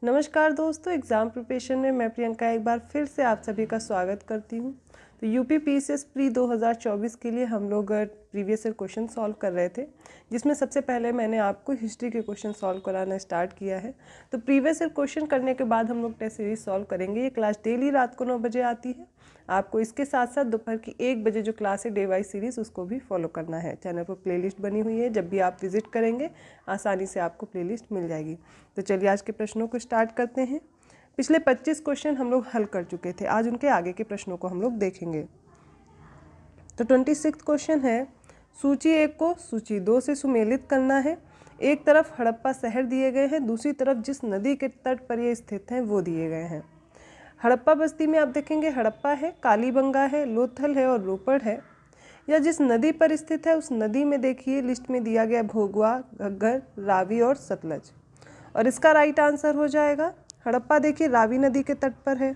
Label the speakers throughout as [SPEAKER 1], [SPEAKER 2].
[SPEAKER 1] नमस्कार दोस्तों, exam preparation में मैं प्रियंका एक बार फिर से आप सभी का स्वागत करती हूँ। तो यूपी पीसीएस प्री 2024 के लिए हम लोग प्रीवियस ईयर क्वेश्चन सॉल्व कर रहे थे, जिसमें सबसे पहले मैंने आपको हिस्ट्री के क्वेश्चन सॉल्व कराना स्टार्ट किया है। तो प्रीवियस ईयर क्वेश्चन करने के बाद हम लोग टेस्ट सीरीज सॉल्व करेंगे। ये क्लास डेली रात को 9 बजे आती है। आपको इसके साथ साथ दोपहर की 1 बजे जो क्लास है डे वाइज सीरीज़, उसको भी फॉलो करना है। चैनल पर प्लेलिस्ट बनी हुई है, जब भी आप विजिट करेंगे आसानी से आपको प्लेलिस्ट मिल जाएगी। तो चलिए आज के प्रश्नों को स्टार्ट करते हैं। पिछले 25 क्वेश्चन हम लोग हल कर चुके थे, आज उनके आगे के प्रश्नों को हम लोग देखेंगे। तो 26 क्वेश्चन है, सूची 1 को सूची 2 से सुमेलित करना है। एक तरफ हड़प्पा शहर दिए गए हैं, दूसरी तरफ जिस नदी के तट पर ये स्थित हैं वो दिए गए हैं। हड़प्पा बस्ती में आप देखेंगे हड़प्पा है, कालीबंगा है, लोथल है और रोपड़ है। या जिस नदी पर स्थित है उस नदी में देखिए लिस्ट में दिया गया भोगवा, घग्गर, रावी और सतलज। और इसका राइट आंसर हो जाएगा हड़प्पा। देखिए रावी नदी के तट पर है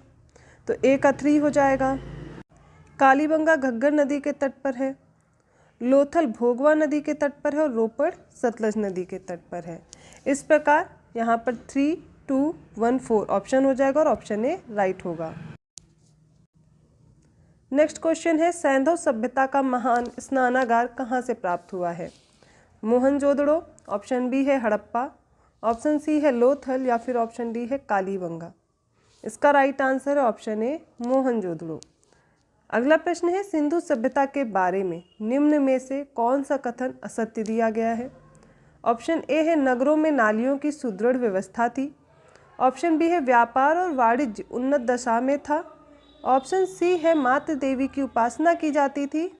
[SPEAKER 1] तो ए का 3 हो जाएगा। कालीबंगा घग्गर नदी के तट पर है, लोथल भोगवा नदी के तट पर है और रोपड़ सतलज नदी के तट पर है। इस प्रकार यहाँ पर 3, 2, 1, 4 ऑप्शन हो जाएगा और ऑप्शन ए राइट होगा। नेक्स्ट क्वेश्चन है, सैंधव सभ्यता का महान स्नानागार कहाँ से प्राप्त हुआ है? मोहनजोदड़ो, ऑप्शन बी है हड़प्पा, ऑप्शन सी है लोथल या फिर ऑप्शन डी है कालीबंगा। इसका राइट आंसर है ऑप्शन ए मोहनजोदड़ो। अगला प्रश्न है, सिंधु सभ्यता के बारे में निम्न में से कौन सा कथन असत्य दिया गया है? ऑप्शन ए है नगरों में नालियों की सुदृढ़ व्यवस्था थी, ऑप्शन बी है व्यापार और वाणिज्य उन्नत दशा में था, ऑप्शन सी है मातृ देवी की उपासना की जाती थी,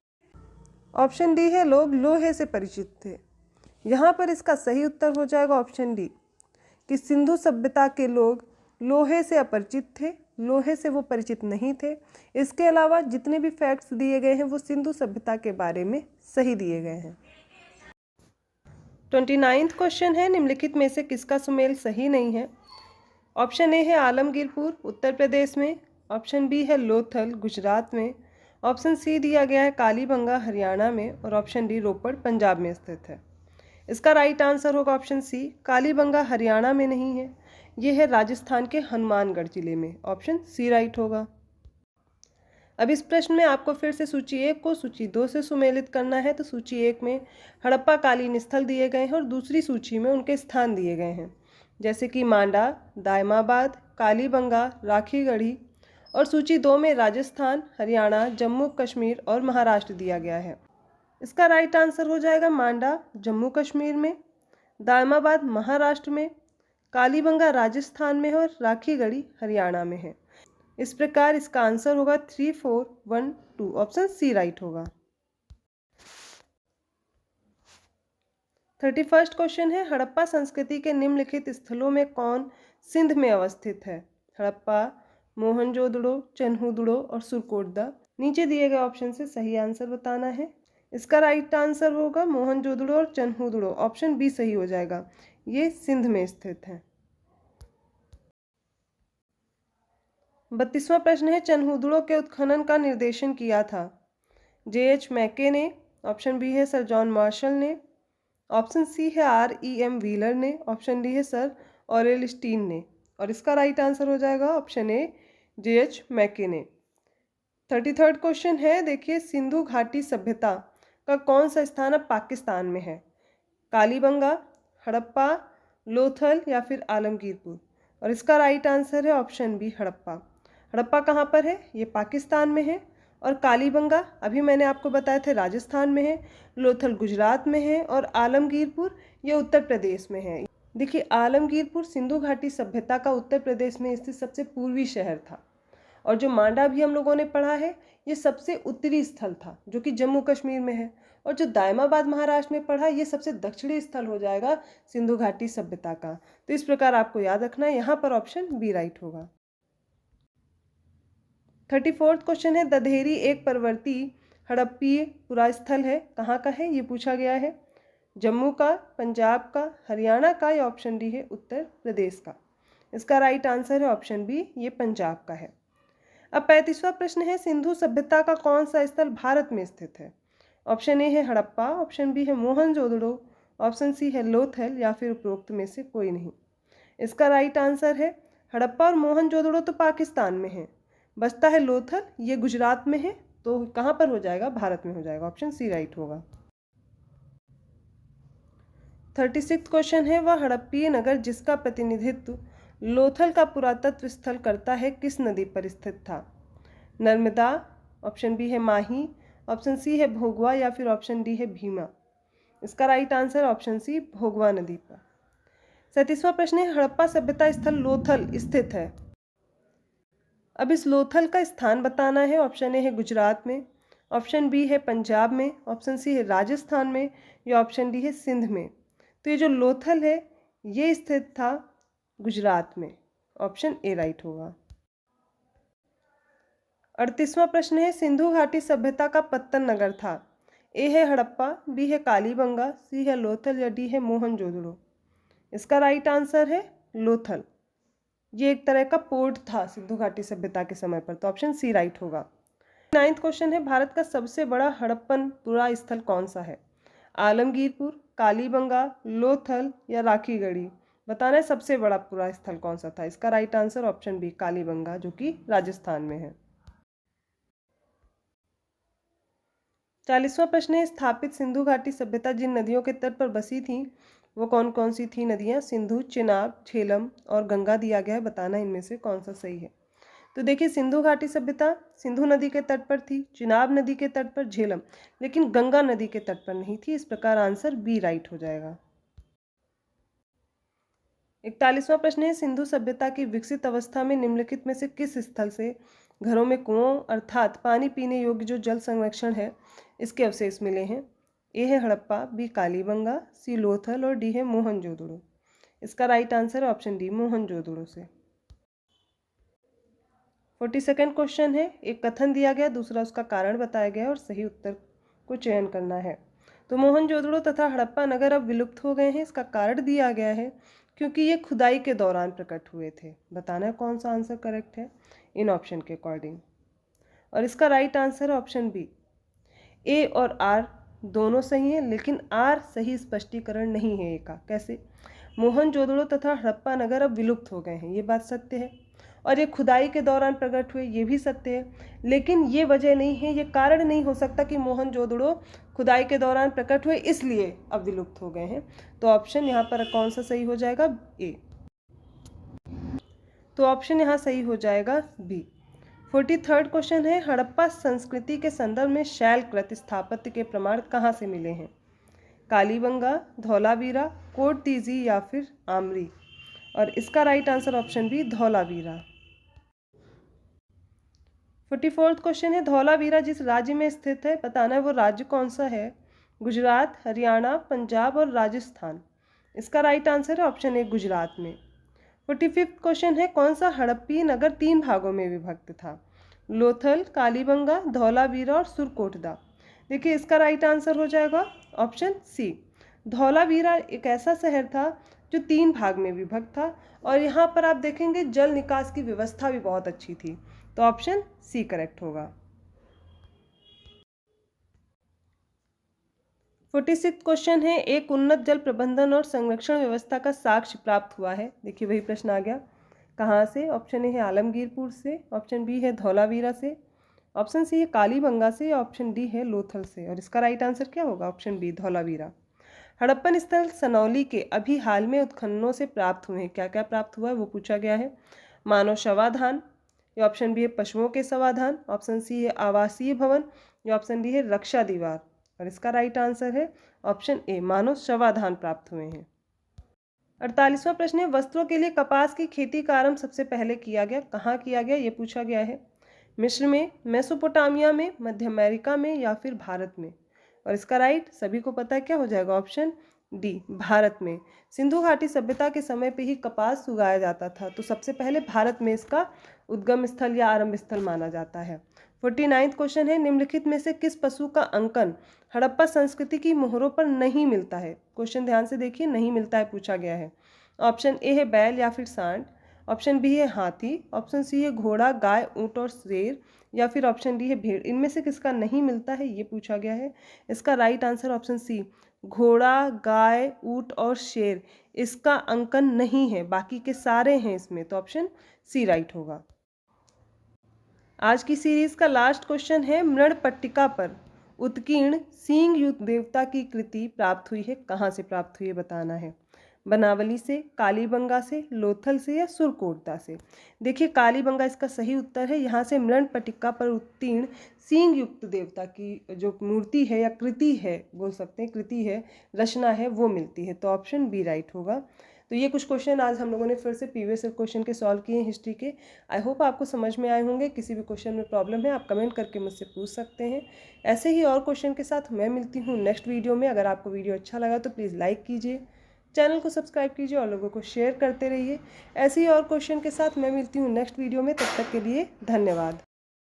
[SPEAKER 1] ऑप्शन डी है लोग लोहे से परिचित थे। यहाँ पर इसका सही उत्तर हो जाएगा ऑप्शन डी कि सिंधु सभ्यता के लोग लोहे से अपरिचित थे, लोहे से वो परिचित नहीं थे। इसके अलावा जितने भी फैक्ट्स दिए गए हैं वो सिंधु सभ्यता के बारे में सही दिए गए हैं। 29वां क्वेश्चन है, निम्नलिखित में से किसका सुमेल सही नहीं है? ऑप्शन ए है आलमगीरपुर उत्तर प्रदेश में, ऑप्शन बी है लोथल गुजरात में, ऑप्शन सी दिया गया है कालीबंगा हरियाणा में और ऑप्शन डी रोपड़ पंजाब में स्थित है। इसका राइट आंसर होगा ऑप्शन सी, कालीबंगा हरियाणा में नहीं है, ये है राजस्थान के हनुमानगढ़ जिले में। ऑप्शन सी राइट होगा। अब इस प्रश्न में आपको फिर से सूची 1 को सूची 2 से सुमेलित करना है। तो सूची 1 में हड़प्पा कालीन स्थल दिए गए हैं और दूसरी सूची में उनके स्थान दिए गए हैं, जैसे कि मांडा, दायमाबाद, कालीबंगा, राखीगढ़ी। और सूची 2 में राजस्थान, हरियाणा, जम्मू कश्मीर और महाराष्ट्र दिया गया है। इसका राइट आंसर हो जाएगा मांडा जम्मू कश्मीर में, दायमाबाद महाराष्ट्र में, कालीबंगा राजस्थान में है और राखीगढ़ी हरियाणा में है। इस प्रकार इसका आंसर होगा 3, 4, 1, 2 ऑप्शन सी राइट होगा। 31वां क्वेश्चन है, हड़प्पा संस्कृति के निम्नलिखित स्थलों में कौन सिंध में अवस्थित है? हड़प्पा, मोहनजोदड़ो, चन्हूदड़ो और सुरकोटदा। नीचे दिए गए ऑप्शन से सही आंसर बताना है। इसका राइट आंसर होगा मोहनजोदड़ो और चन्हूदड़ो, ऑप्शन बी सही हो जाएगा, ये सिंध में स्थित है। 32वां प्रश्न है, चन्हूदड़ो के उत्खनन का निर्देशन किया था? J.H. मैके ने, ऑप्शन बी है सर जॉन मार्शल ने, ऑप्शन सी है R.E.M. व्हीलर ने, ऑप्शन डी है सर ऑरेल स्टीन ने। और इसका राइट आंसर हो जाएगा ऑप्शन ए J.H. मैके ने। 33वां क्वेश्चन है, देखिए सिंधु घाटी सभ्यता का कौन सा स्थान अब पाकिस्तान में है? कालीबंगा, हड़प्पा, लोथल या फिर आलमगीरपुर। और इसका राइट आंसर है ऑप्शन बी हड़प्पा। हड़प्पा कहाँ पर है? ये पाकिस्तान में है। और कालीबंगा अभी मैंने आपको बताया थे राजस्थान में है, लोथल गुजरात में है और आलमगीरपुर ये उत्तर प्रदेश में है। देखिए आलमगीरपुर सिंधु घाटी सभ्यता का उत्तर प्रदेश में स्थित सबसे पूर्वी शहर था। और जो मांडा भी हम लोगों ने पढ़ा है ये सबसे उत्तरी स्थल था जो कि जम्मू कश्मीर में है। और जो दायमाबाद महाराष्ट्र में पढ़ा ये सबसे दक्षिणी स्थल हो जाएगा सिंधु घाटी सभ्यता का। तो इस प्रकार आपको याद रखना है, यहाँ पर ऑप्शन बी राइट होगा। 34वां क्वेश्चन है, दधेरी एक परवर्ती हड़प्पीय पुरास्थल है, कहाँ का है? ये पूछा गया है। जम्मू का, पंजाब का, हरियाणा का या ऑप्शन डी है उत्तर प्रदेश का। इसका राइट आंसर है ऑप्शन बी, ये पंजाब का है। अब 35वां प्रश्न है, सिंधु सभ्यता का कौन सा स्थल भारत में स्थित है? ऑप्शन ए है हड़प्पा, ऑप्शन बी है मोहनजोदड़ो, ऑप्शन सी है लोथल या फिर उपरोक्त में से कोई नहीं। इसका राइट आंसर है हड़प्पा और मोहनजोदड़ो तो पाकिस्तान में है, बचता है लोथल, ये गुजरात में है, तो कहाँ पर हो जाएगा, भारत में हो जाएगा, ऑप्शन सी राइट होगा। 36 क्वेश्चन है, वह हड़प्पीय नगर जिसका प्रतिनिधित्व लोथल का पुरातत्व स्थल करता है किस नदी पर स्थित था? नर्मदा, ऑप्शन बी है माही, ऑप्शन सी है भोगवा या फिर ऑप्शन डी है भीमा। इसका राइट आंसर ऑप्शन सी भोगवा नदी पर। 37वां प्रश्न है, हड़प्पा सभ्यता स्थल लोथल स्थित है। अब इस लोथल का स्थान बताना है। ऑप्शन ए है गुजरात में, ऑप्शन बी है पंजाब में, ऑप्शन सी है राजस्थान में या ऑप्शन डी है सिंध में। तो ये जो लोथल है ये स्थित था गुजरात में, ऑप्शन ए राइट होगा। 38वां प्रश्न है, सिंधु घाटी सभ्यता का पत्तन नगर था। ए है हड़प्पा, बी है कालीबंगा, सी है लोथल या डी है मोहनजोदड़ो। इसका राइट आंसर है लोथल। ये एक तरह का पोर्ट था सिंधु घाटी सभ्यता के समय पर, तो ऑप्शन सी राइट होगा। 9वां क्वेश्चन है, भारत का सबसे बड़ा हड़प्पन पुरा स्थल कौन सा है? आलमगीरपुर, कालीबंगा, लोथल या राखीगढ़ी। बताना है सबसे बड़ा पुरा स्थल कौन सा था। इसका right answer option B Kalibangan, जो कि राजस्थान में है। 40वां प्रश्न है, स्थापित सिंधु घाटी सभ्यता जिन नदियों के तट पर बसी थी वो कौन कौन सी थी नदियाँ? सिंधु, चिनाब, झेलम और गंगा दिया गया है। बताना इनमें से कौन सा सही है। तो देखिए, सिंधु घाटी सभ्यता सिंधु नदी के तट पर थी, चिनाब नदी के तट पर, झेलम, लेकिन गंगा नदी के तट पर नहीं थी। इस प्रकार आंसर बी राइट हो जाएगा। 41वां प्रश्न है, सिंधु सभ्यता की विकसित अवस्था में निम्नलिखित में से किस स्थल से घरों में कुओं अर्थात पानी पीने योग्य जो जल संरक्षण है इसके अवशेष मिले हैं? ए है हड़प्पा, बी कालीबंगा, सी लोथल और डी है मोहनजोदड़ो। इसका राइट आंसर है ऑप्शन डी मोहनजोदड़ो से। 42वां क्वेश्चन है, एक कथन दिया गया, दूसरा उसका कारण बताया गया और सही उत्तर को चयन करना है। तो मोहनजोदड़ो तथा हड़प्पा नगर अब विलुप्त हो गए हैं। इसका कारण दिया गया है क्योंकि ये खुदाई के दौरान प्रकट हुए थे। बताना है कौन सा आंसर करेक्ट है इन ऑप्शन के अकॉर्डिंग। और इसका राइट आंसर है ऑप्शन बी। ए और आर दोनों सही हैं, लेकिन आर सही स्पष्टीकरण नहीं है ए का। कैसे? मोहनजोदड़ो तथा हड़प्पा नगर अब विलुप्त हो गए हैं, ये बात सत्य है, और ये खुदाई के दौरान प्रकट हुए, ये भी सत्य है, लेकिन ये वजह नहीं है, ये कारण नहीं हो सकता कि मोहनजोदड़ो खुदाई के दौरान प्रकट हुए इसलिए अब विलुप्त हो गए हैं। तो ऑप्शन यहाँ पर कौन सा सही हो जाएगा? ए। तो ऑप्शन यहाँ सही हो जाएगा बी। 43वां क्वेश्चन है, हड़प्पा संस्कृति के संदर्भ में शैलकृत स्थापत्य के प्रमाण कहाँ से मिले हैं? कालीबंगा, धौलावीरा, कोटदीजी या फिर आमरी। और इसका right answer option B Dholavira. 44वां क्वेश्चन है, धौलावीरा जिस राज्य में स्थित है बताना है वो राज्य कौन सा है? गुजरात, हरियाणा, पंजाब और राजस्थान। इसका राइट आंसर है ऑप्शन ए गुजरात में। 45वां क्वेश्चन है, कौन सा हड़प्पी नगर 3 भागों में विभक्त था? लोथल, कालीबंगा, धौलावीरा और सुरकोटदा। देखिए, इसका राइट आंसर हो जाएगा ऑप्शन सी। धौलावीरा एक ऐसा शहर था जो 3 भाग में विभक्त था, और यहाँ पर आप देखेंगे जल निकास की व्यवस्था भी बहुत अच्छी थी, तो ऑप्शन सी करेक्ट होगा। 46वां क्वेश्चन है, एक उन्नत जल प्रबंधन और संरक्षण व्यवस्था का साक्ष्य प्राप्त हुआ है। देखिए, वही प्रश्न आ गया, कहाँ से? ऑप्शन ए है आलमगीरपुर से, ऑप्शन बी है धौलावीरा से, ऑप्शन सी है कालीबंगा से, ऑप्शन डी है लोथल से। और इसका राइट आंसर क्या होगा? Option B Dholavira. हड़प्पन स्थल सनौली के अभी हाल में उत्खननों से प्राप्त हुए हैं। क्या क्या प्राप्त हुआ है वो पूछा गया है। मानव शवाधान, या ऑप्शन बी है पशुओं के शवाधान, ऑप्शन सी है आवासीय भवन, या ऑप्शन डी है रक्षा दीवार। और इसका राइट आंसर है ऑप्शन ए मानव शवाधान प्राप्त हुए हैं। 48वां प्रश्न है, वस्त्रों के लिए कपास की खेती का आरंभ सबसे पहले किया गया, कहाँ किया गया, ये पूछा गया है। मिस्र में, मेसोपोटामिया में, मध्य अमेरिका में या फिर भारत में। और इसका राइट सभी को पता है, क्या हो जाएगा? ऑप्शन डी भारत में। सिंधु घाटी सभ्यता के समय पे ही कपास उगाया जाता था, तो सबसे पहले भारत में इसका उद्गम स्थल या आरंभ स्थल माना जाता है। 49वां क्वेश्चन है, निम्नलिखित में से किस पशु का अंकन हड़प्पा संस्कृति की मोहरों पर नहीं मिलता है? क्वेश्चन ध्यान से देखिए, नहीं मिलता है पूछा गया है। ऑप्शन ए है बैल या फिर सांड, ऑप्शन बी है हाथी, ऑप्शन सी है घोड़ा, गाय, ऊंट और शेर, या फिर ऑप्शन डी है भेड़। इनमें से किसका नहीं मिलता है ये पूछा गया है। इसका राइट आंसर ऑप्शन सी घोड़ा, गाय, ऊंट और शेर, इसका अंकन नहीं है, बाकी के सारे हैं इसमें, तो ऑप्शन सी राइट होगा। आज की सीरीज का लास्ट क्वेश्चन है, मृणपट्टिका पर उत्कीर्ण सींग युक्त देवता की कृति प्राप्त हुई है, कहाँ से प्राप्त हुई है बताना है। बनावली से, कालीबंगा से, लोथल से या सुरकोटदा से। देखिए कालीबंगा इसका सही उत्तर है। यहाँ से मृणपट्टिका पर उत्तीर्ण सींग युक्त देवता की जो मूर्ति है या कृति है, बोल सकते हैं कृति है, रचना है, वो मिलती है, तो ऑप्शन बी राइट होगा। तो ये कुछ क्वेश्चन आज हम लोगों ने फिर से प्रीवियस क्वेश्चन के सॉल्व किए हैं हिस्ट्री के। आई होप आपको समझ में आए होंगे। किसी भी क्वेश्चन में प्रॉब्लम है आप कमेंट करके मुझसे पूछ सकते हैं। ऐसे ही और क्वेश्चन के साथ मैं मिलती हूँ नेक्स्ट वीडियो में। अगर आपको वीडियो अच्छा लगा तो प्लीज़ लाइक कीजिए, चैनल को सब्सक्राइब कीजिए और लोगों को शेयर करते रहिए। ऐसे ही और क्वेश्चन के साथ मैं मिलती हूँ नेक्स्ट वीडियो में। तब तक के लिए धन्यवाद।